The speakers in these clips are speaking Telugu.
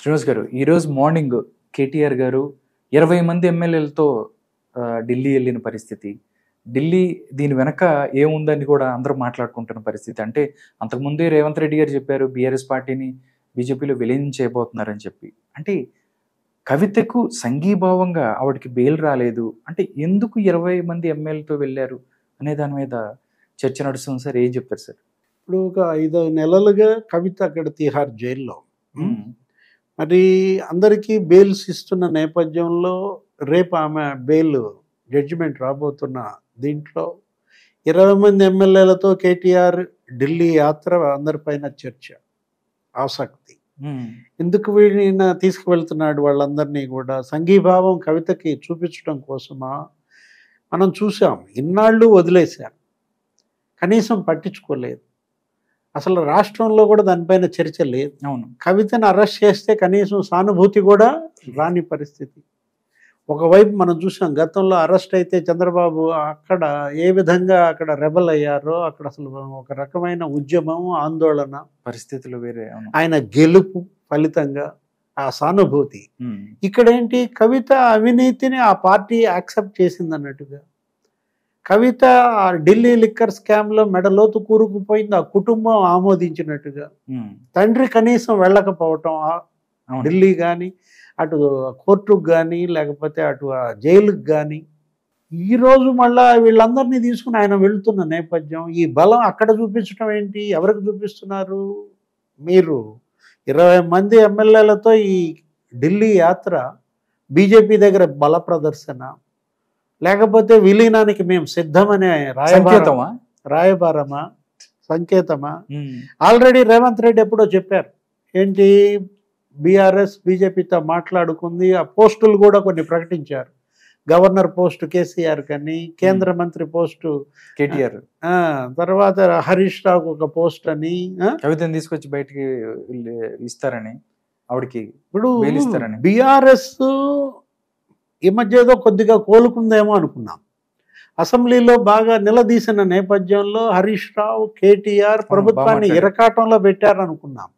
శ్రీనివాస్ గారు, ఈరోజు మార్నింగ్ కేటీఆర్ గారు 20 మంది ఎమ్మెల్యేలతో ఢిల్లీ వెళ్ళిన పరిస్థితి. ఢిల్లీ దీని వెనక ఏముందని కూడా అందరూ మాట్లాడుకుంటున్న పరిస్థితి. అంటే అంతకుముందే రేవంత్ రెడ్డి గారు చెప్పారు బీఆర్ఎస్ పార్టీని బీజేపీలో విలీనం చేయబోతున్నారని చెప్పి. అంటే కవితకు సంఘీభావంగా ఆవిడకి బెయిల్ రాలేదు అంటే ఎందుకు 20 మంది ఎమ్మెల్యేలతో వెళ్ళారు అనే దాని మీద చర్చ నడుస్తుంది సార్. ఏం చెప్తారు సార్? ఇప్పుడు ఒక 5 నెలలుగా కవిత అక్కడ తిహార్ జైల్లో. మరి అందరికీ బెయిల్స్ ఇస్తున్న నేపథ్యంలో రేపు ఆమె బెయిల్ జడ్జిమెంట్ రాబోతున్న దీంట్లో 20 మంది ఎమ్మెల్యేలతో కేటీఆర్ ఢిల్లీ యాత్ర అందరిపైన చర్చ, ఆసక్తి. ఎందుకు వీళ్ళని తీసుకువెళ్తున్నాడు వాళ్ళందరినీ కూడా సంఘీభావం కవితకి చూపించడం కోసమా? మనం చూసాం, ఇన్నాళ్ళు వదిలేశారు, కనీసం పట్టించుకోలేదు. అసలు రాష్ట్రంలో కూడా దానిపైన చర్చ లేదు. అవును, కవితను అరెస్ట్ చేస్తే కనీసం సానుభూతి కూడా రాని పరిస్థితి. ఒకవైపు మనం చూసాం, గతంలో అరెస్ట్ అయితే చంద్రబాబు అక్కడ ఏ విధంగా అక్కడ రెబల్ అయ్యారో, అక్కడ అసలు ఒక రకమైన ఉద్యమం, ఆందోళన, పరిస్థితులు వేరే. ఆయన గెలుపు ఫలితంగా ఆ సానుభూతి. ఇక్కడ ఏంటి, కవిత అవినీతిని ఆ పార్టీ యాక్సెప్ట్ చేసింది అన్నట్టుగా. కవిత ఢిల్లీ లిక్కర్ స్కామ్లో మెడలోతు కూరుకుపోయింది ఆ కుటుంబం ఆమోదించినట్టుగా. తండ్రి కనీసం వెళ్ళకపోవటం ఢిల్లీ కానీ, అటు కోర్టుకు కానీ, లేకపోతే అటు జైలుకు కానీ. ఈరోజు మళ్ళా వీళ్ళందరినీ తీసుకుని ఆయన వెళుతున్న నేపథ్యం, ఈ బలం అక్కడ చూపించడం ఏంటి? ఎవరికి చూపిస్తున్నారు? మీరు 20 మంది ఎమ్మెల్యేలతో ఈ ఢిల్లీ యాత్ర బీజేపీ దగ్గర బల ప్రదర్శన, లేకపోతే విలీనానికి మేము సిద్ధమనే రాయబారమా, సంకేతమా? ఆల్రెడీ రేవంత్ రెడ్డి ఎప్పుడో చెప్పారు, ఏంటి బీఆర్ఎస్ బీజేపీతో మాట్లాడుకుంది. ఆ పోస్టులు కూడా కొన్ని ప్రకటించారు. గవర్నర్ పోస్టు కేసీఆర్ కని, కేంద్ర మంత్రి పోస్టు కేటీఆర్, తర్వాత హరీష్ రావుకు ఒక పోస్ట్ అని, కవితను తీసుకొచ్చి బయటికి ఇస్తారని, ఆవిడకి ఇప్పుడు ఇస్తారని. బీఆర్ఎస్ ఈ మధ్య ఏదో కొద్దిగా కోలుకుందేమో అనుకున్నాం. అసెంబ్లీలో బాగా నిలదీసిన నేపథ్యంలో హరీష్ రావు, కేటీఆర్ ప్రభుత్వాన్ని ఇరకాటంలో పెట్టారనుకున్నాం.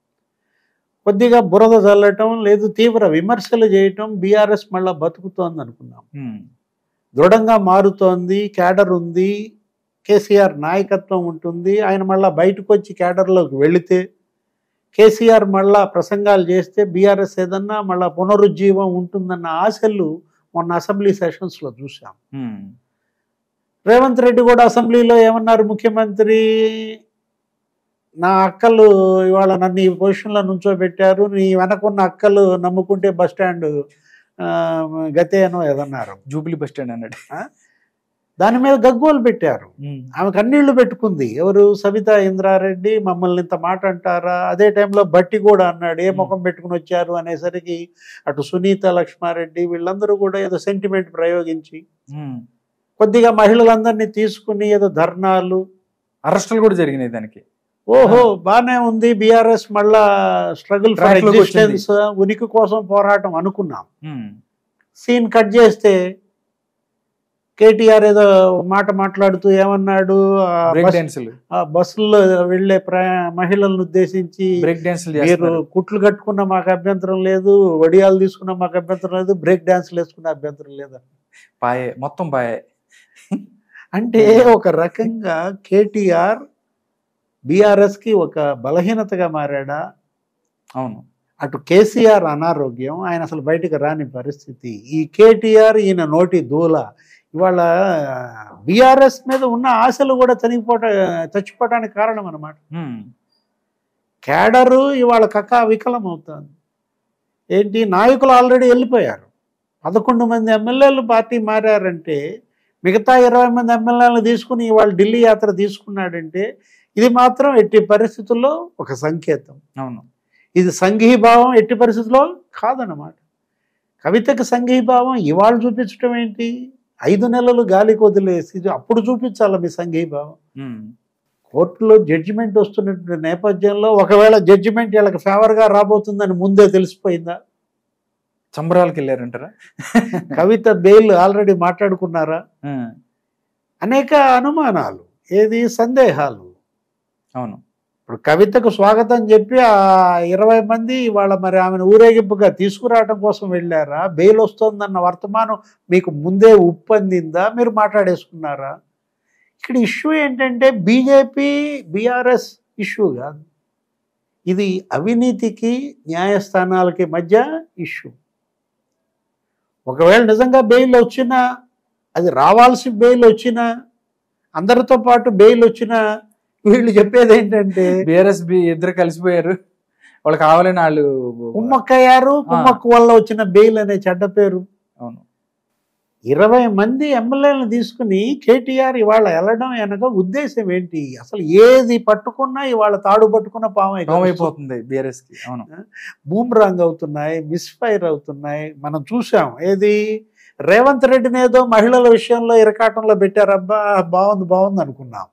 కొద్దిగా బురద చల్లటం లేదు, తీవ్ర విమర్శలు చేయటం, బీఆర్ఎస్ మళ్ళా బతుకుతోంది అనుకున్నాం. దృఢంగా మారుతోంది, క్యాడర్ ఉంది, కేసీఆర్ నాయకత్వం ఉంటుంది. ఆయన మళ్ళా బయటకు వచ్చి క్యాడర్లోకి వెళితే, కేసీఆర్ మళ్ళా ప్రసంగాలు చేస్తే బీఆర్ఎస్ ఏదన్నా మళ్ళా పునరుజ్జీవం ఉంటుందన్న ఆశలు మొన్న అసెంబ్లీ సెషన్స్లో చూసాం. రేవంత్ రెడ్డి కూడా అసెంబ్లీలో ఏమన్నారు, ముఖ్యమంత్రి నా అక్కలు ఇవాళ నన్ను ఈ పొజిషన్లో నుంచోబెట్టారు, నీ వెనకున్న అక్కలు నమ్ముకుంటే బస్టాండ్ గతే అనో ఏదన్నారు, జూబ్లీ బస్టాండ్ అన్నాడు. దాని మీద గగ్గోలు పెట్టారు. ఆమె కన్నీళ్లు పెట్టుకుంది. ఎవరు? సబితా ఇంద్రారెడ్డి. మమ్మల్ని ఇంత మాట అంటారా? అదే టైంలో బట్టి కూడా అన్నాడు, ఏ ముఖం పెట్టుకుని వచ్చారు అనేసరికి అటు సునీత లక్ష్మారెడ్డి వీళ్ళందరూ కూడా ఏదో సెంటిమెంట్ ప్రయోగించి కొద్దిగా మహిళలందరినీ తీసుకుని ఏదో ధర్నాలు, అరెస్టులు కూడా జరిగినాయి దానికి. ఓహో, బానే ఉంది, బీఆర్ఎస్ మళ్ళా స్ట్రగుల్ ఫర్ ఎగ్జిస్టెన్స్, ఉనికి కోసం పోరాటం అనుకున్నాం. సీన్ కట్ చేస్తే కేటీఆర్ ఏదో మాట మాట్లాడుతూ ఏమన్నాడు, బస్సుల్లో వెళ్లే మహిళలను ఉద్దేశించి మీరు కుట్లు కట్టుకున్న మాకు అభ్యంతరం లేదు, వడియాలు తీసుకున్న మాకు అభ్యంతరం లేదు, బ్రేక్ డాన్స్లు వేసుకున్న అభ్యంతరం లేదు, పాయే మొత్తం పాయే. అంటే ఒక రకంగా కేటీఆర్ బీఆర్ఎస్కి ఒక బలహీనతగా మారాడా? అవును. అటు కేసీఆర్ అనారోగ్యం, ఆయన అసలు బయటకు రాని పరిస్థితి. ఈ కేటీఆర్ ఈయన నోటి దూల. ఇవాళ బీఆర్ఎస్ మీద ఉన్న ఆశలు కూడా చచ్చిపోవడానికి కారణం అన్నమాట. క్యాడరు ఇవాళ వికలం అవుతుంది. ఏంటి, నాయకులు ఆల్రెడీ వెళ్ళిపోయారు. 11 మంది ఎమ్మెల్యేలు పార్టీ మారారంటే, మిగతా 20 మంది ఎమ్మెల్యేలను తీసుకుని ఇవాళ ఢిల్లీ యాత్ర తీసుకున్నాడంటే, ఇది మాత్రం ఎట్టి పరిస్థితుల్లో ఒక సంకేతం. అవును, ఇది సంఘీభావం ఎట్టి పరిస్థితుల్లో కాదన్నమాట. కవితకు సంఘీభావం ఇవాళ చూపించడం ఏంటి? 5 నెలలు గాలికి వదిలేసి అప్పుడు చూపించాలి మీ సంఘీభావం. కోర్టులో జడ్జిమెంట్ వస్తున్న నేపథ్యంలో ఒకవేళ జడ్జిమెంట్ వీళ్ళకి ఫేవర్గా రాబోతుందని ముందే తెలిసిపోయిందా? సంబరాలకు వెళ్ళారంటారా? కవిత బెయిల్ ఆల్రెడీ మాట్లాడుకున్నారా? అనేక అనుమానాలు, ఏది సందేహాలు. అవును. ఇప్పుడు కవితకు స్వాగతం చెప్పి ఆ 20 మంది వాళ్ళ మరి ఆమెను ఊరేగింపుగా తీసుకురావడం కోసం వెళ్ళారా? బెయిల్ వస్తుందన్న వర్తమానం మీకు ముందే ఉప్పందిందా? మీరు మాట్లాడేసుకున్నారా? ఇక్కడ ఇష్యూ ఏంటంటే బీజేపీ బీఆర్ఎస్ ఇష్యూ కాదు, ఇది అవినీతికి న్యాయస్థానాలకి మధ్య ఇష్యూ. ఒకవేళ నిజంగా బెయిల్ వచ్చినా, అది రావాల్సిన బెయిల్ వచ్చినా, అందరితో పాటు బెయిల్ వచ్చినా, వీళ్ళు చెప్పేది ఏంటంటే బీఆర్ఎస్ ఇద్దరు కలిసిపోయారు, వాళ్ళు కావాలని వాళ్ళు కుమ్మక్కయ్యారు, కుమ్మక్కు వల్ల వచ్చిన బెయిల్ అనే చెడ్డ పేరు. అవును. 20 మంది ఎమ్మెల్యేలను తీసుకుని కేటీఆర్ ఇవాళ వెళ్ళడం వెనక ఉద్దేశం ఏంటి? అసలు ఏది పట్టుకున్నా ఇవాళ తాడు పట్టుకున్న పామైపోతుంది బీఆర్ఎస్ కి. అవును, బూమ్రాంగ్ అవుతున్నాయి, మిస్ఫైర్ అవుతున్నాయి. మనం చూసాం. ఏది రేవంత్ రెడ్డిని ఏదో మహిళల విషయంలో ఇరకాటంలో పెట్టారబ్బా, బాగుంది అనుకున్నాం.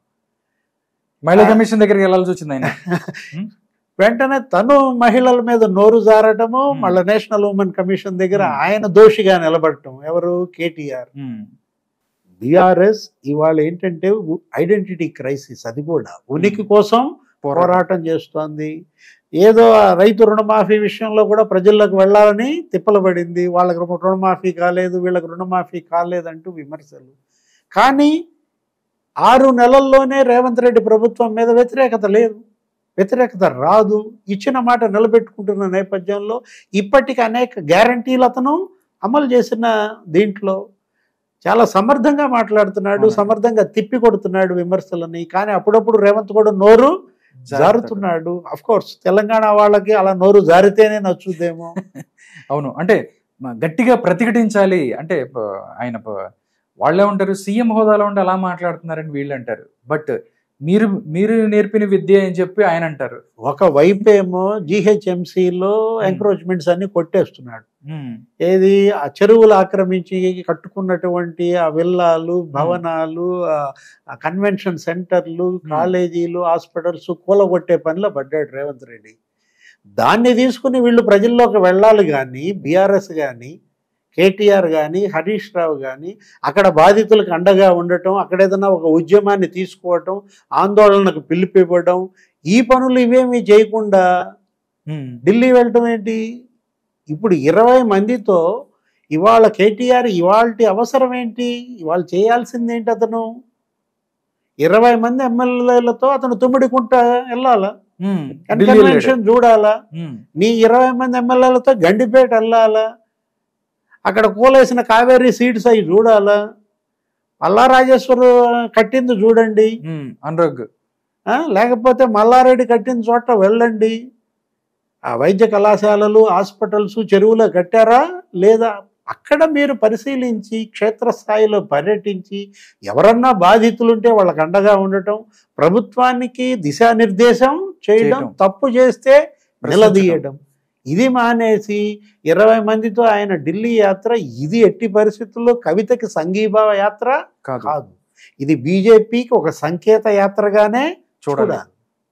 మహిళా కమిషన్ దగ్గరికి వెళ్ళాల్సి వచ్చింది ఆయన. వెంటనే తను మహిళల మీద నోరు జారటము, మళ్ళీ నేషనల్ ఉమెన్ కమిషన్ దగ్గర ఆయన దోషిగా నిలబడటం. ఎవరు? కేటీఆర్. బీఆర్ఎస్ ఇవాళ ఏంటంటే ఐడెంటిటీ క్రైసిస్, అది కూడా ఉనికి కోసం పోరాటం చేస్తోంది. ఏదో రైతు రుణమాఫీ విషయంలో కూడా ప్రజల్లోకి వెళ్ళాలని తిప్పలు పడింది. వాళ్ళకి రుణమాఫీ కాలేదు, వీళ్ళకి రుణమాఫీ కాలేదంటూ విమర్శలు. కానీ 6 నెలల్లోనే రేవంత్ రెడ్డి ప్రభుత్వం మీద వ్యతిరేకత లేదు, వ్యతిరేకత రాదు. ఇచ్చిన మాట నిలబెట్టుకుంటున్న నేపథ్యంలో ఇప్పటికీ అనేక గ్యారంటీలు అతను అమలు చేసిన దీంట్లో చాలా సమర్థంగా మాట్లాడుతున్నాడు, సమర్థంగా తిప్పి కొడుతున్నాడు విమర్శలని. కానీ అప్పుడప్పుడు రేవంత్ కూడా నోరు జారుతున్నాడు. అఫ్ కోర్స్ తెలంగాణ వాళ్ళకి అలా నోరు జారితేనే నచ్చుద్దేమో. అవును, అంటే గట్టిగా ప్రతిఘటించాలి అంటే ఆయన వాళ్ళే ఉంటారు, సీఎం హోదాలో ఉండి అలా మాట్లాడుతున్నారని వీళ్ళు అంటారు. బట్ మీరు నేర్పిన విద్య అని చెప్పి ఆయన అంటారు. ఒక వైపేమో జీహెచ్ఎంసీలో ఎంక్రోచ్మెంట్స్ అన్ని కొట్టేస్తున్నాడు. ఏది ఆ చెరువులు ఆక్రమించి కట్టుకున్నటువంటి ఆ విల్లాలు, భవనాలు, ఆ కన్వెన్షన్ సెంటర్లు, కాలేజీలు, హాస్పిటల్స్ కూలగొట్టే పనిలో పడ్డాడు రేవంత్ రెడ్డి. దాన్ని తీసుకుని వీళ్ళు ప్రజల్లోకి వెళ్ళాలి. కానీ బీఆర్ఎస్ కానీ కేటీఆర్ కానీ హరీష్ రావు కానీ అక్కడ బాధితులకు అండగా ఉండటం, అక్కడ ఏదైనా ఒక ఉద్యమాన్ని తీసుకోవటం, ఆందోళనకు పిలిపివ్వడం, ఈ పనులు ఇవేమీ చేయకుండా ఢిల్లీ వెళ్ళటం ఏంటి? ఇప్పుడు 20 మందితో ఇవాళ కేటీఆర్ ఇవాల్టి అవసరం ఏంటి? ఇవాళ చేయాల్సింది ఏంటి? అతను 20 మంది ఎమ్మెల్యేలతో అతను తుమ్మిడికుంట వెళ్ళాలా, కన్వెన్షన్ చూడాలా, నీ 20 మంది ఎమ్మెల్యేలతో గండిపేట వెళ్ళాలా, అక్కడ కూలేసిన కావేరీ సీడ్స్ అవి చూడాలా, మల్లారాజేశ్వరు కట్టింది చూడండి, అనురాగ్, లేకపోతే మల్లారెడ్డి కట్టిన చోట వెళ్ళండి. ఆ వైద్య కళాశాలలు, హాస్పిటల్స్, చెరువులో కట్టారా లేదా? అక్కడ మీరు పరిశీలించి క్షేత్రస్థాయిలో పర్యటించి ఎవరన్నా బాధితులుంటే వాళ్ళకి అండగా ఉండటం, ప్రభుత్వానికి దిశానిర్దేశం చేయడం, తప్పు చేస్తే నిలదీయడం, ఇది మానేసి 20 మందితో ఆయన ఢిల్లీ యాత్ర ఇది ఎట్టి పరిస్థితుల్లో కవితకి సంఘీభావ యాత్ర కాదు. ఇది బీజేపీకి ఒక సంకేత యాత్రగానే చూడాలి.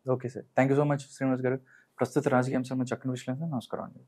Okay sir, thank you so much Srinivas గారు. ప్రస్తుత రాజకీయ అంశంలో చక్కని విశ్లేషణ. నమస్కారం అండి.